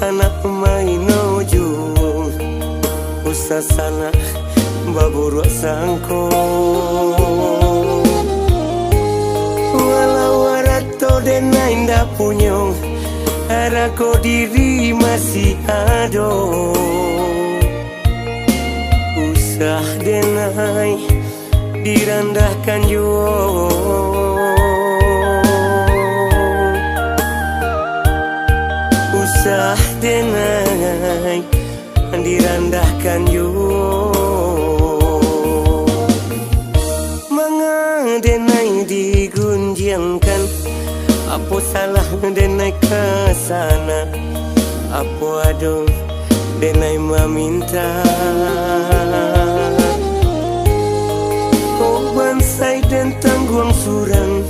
sana maino jung usa sana baburu sangko walau warato denai ndak punyong harako diri masih ado usah denai direndahkan juo usah denai direndahkan juo manga denai digunjangkan apa salah denai kesana apa adong denai meminta bansai dan tangguang surang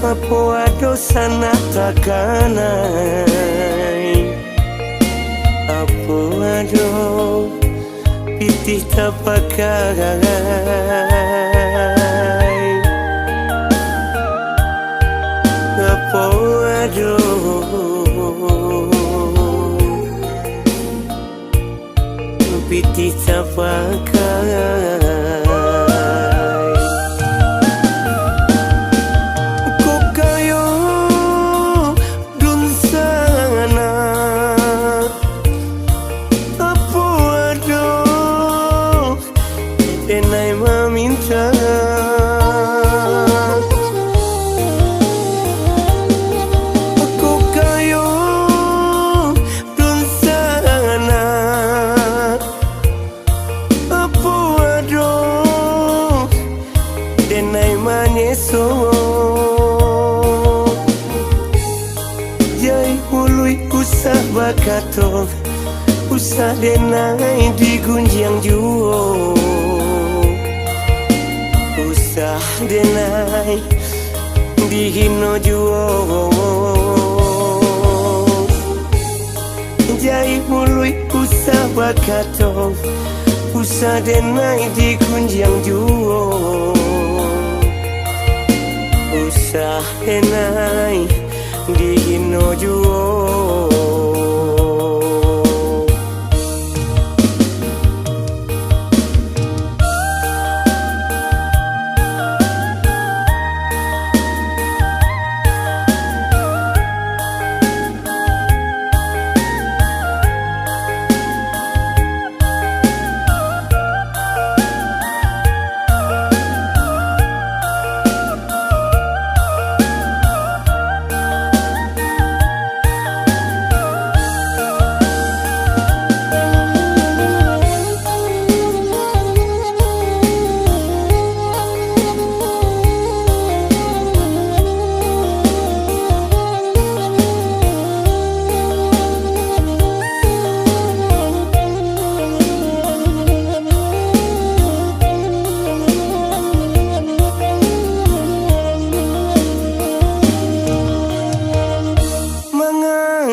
apa ado sana takanai apa ado pitih tapakai apa ado pitih tapakai denai meminta aku kayo dun sana apa ado denai manyeso jai ului usah bakato usah denai digunjang juo usah denai dihino juo jai mului usah bakato usah denai dikunjang juo usah denai dihino juo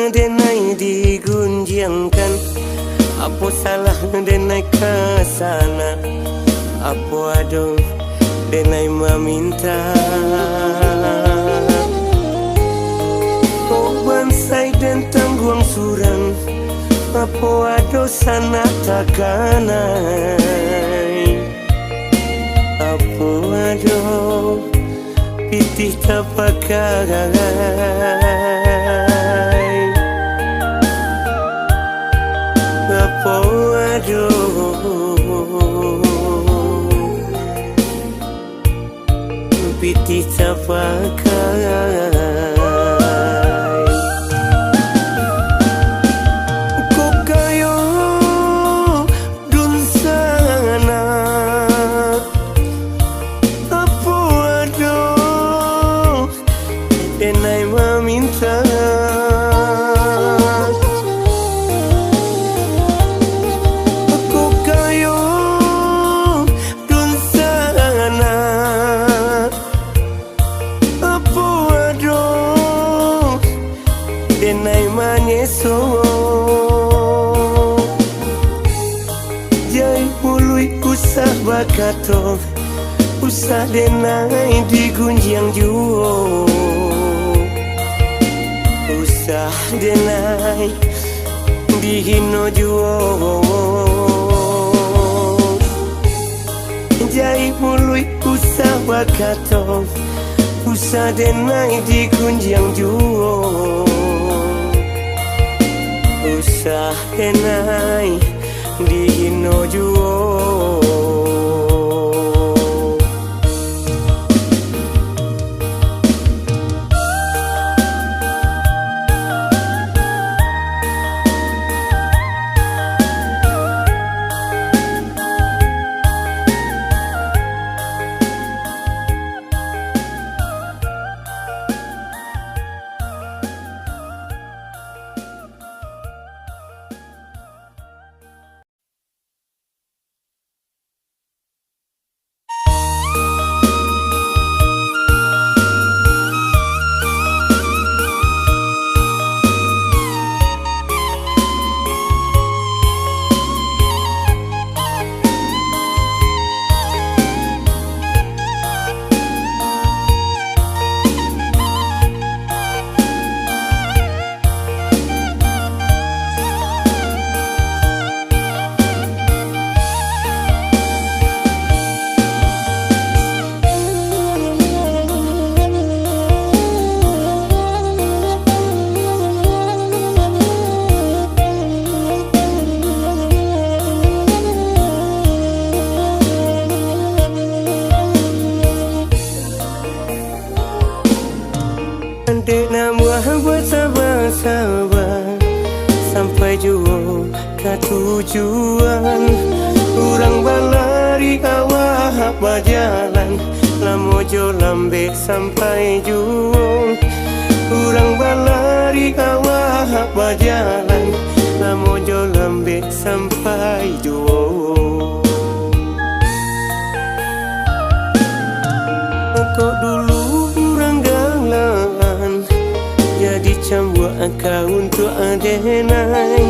denai digunjangkan apa salah denai kesana apa ado denai meminta oh bansai dan tangguang surang apa ado sana takanai apa ado pitih tapakai apa ado pitih tapakai kok kayo dun sana apa ado denai meminta denai manyeso jai mului usah bakato usah denai digunjang juo usah denai dihino juo jai mului usah wakato usah denai di kunjang juo usah denai dihino juo Dek nama buat sabar-sabar sampai jua ke tujuan. Urang balari awak berjalan lamojo lambe sampai jua. Urang balari awak berjalan lamojo lambe sampai jua. Kok dulu jadi cambua kau untuk adenai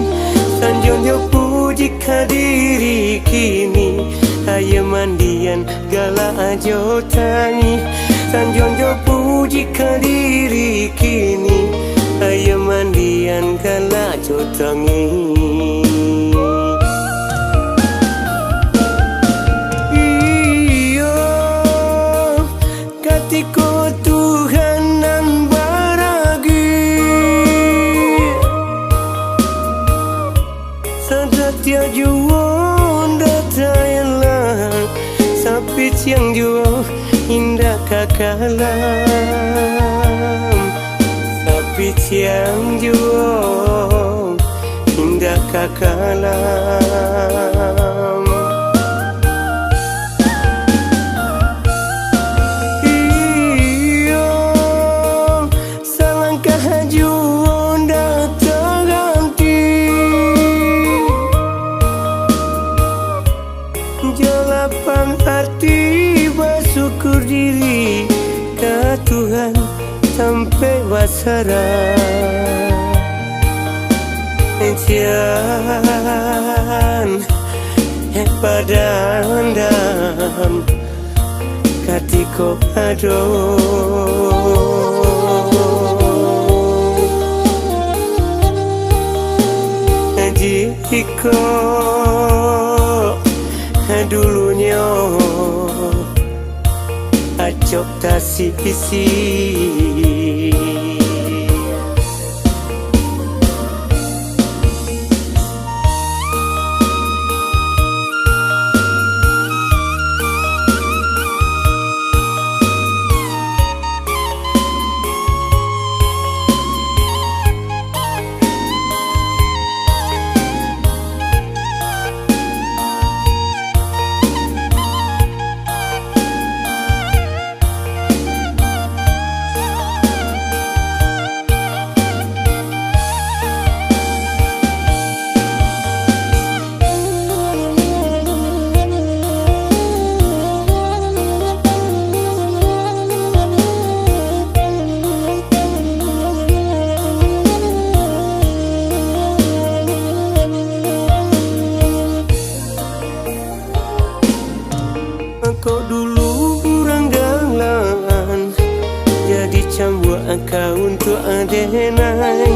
sanjung puji kadiri kini ayo mandian gala ajo tani sanjung puji kadiri kini ayo mandian gala ajo tangi iyo katiko Tuhan nan Tia juo datayalah sapi siang juo indah kakalam sapi siang juo indah kakalam iyo salangkah juo lapang hati bersyukur diri ke Tuhan sampai wasara Cian padan dan katiko ado jiko dulunya acok tasik isi kau untuk adenai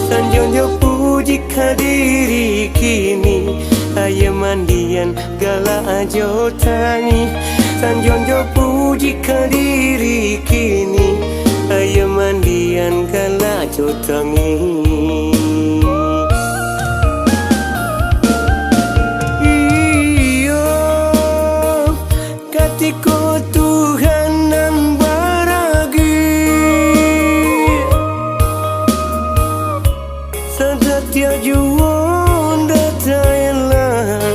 sanjung puji diri kini Ayo mandian gala ajo tani Tanjonjo puji diri kini Ayo mandian gala ajo tangi Iyo katiko Tuhan nan baragi Sadatya juon datayalah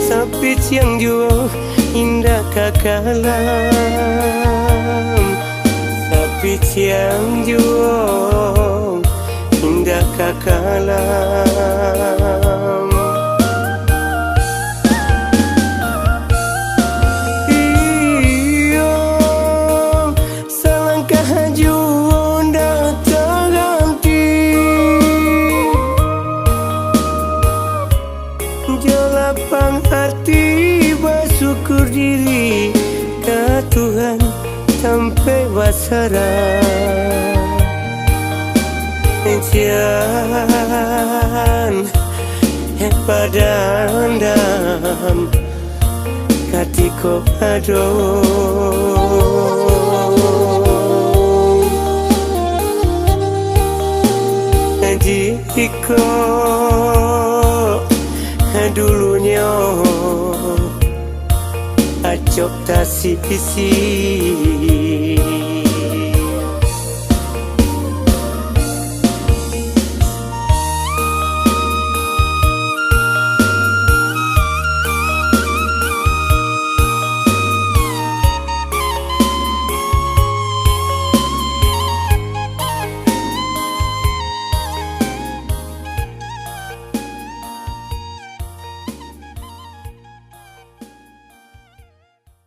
Sapit yang juo indah kakalam Sapit yang juo indah kakalam Iyo salangkah juon dataganti Jalapang arti bersyukur diri ke Tuhan sampai wasara Jangan padandam katiko ado Jiko dulunya acok tasih isi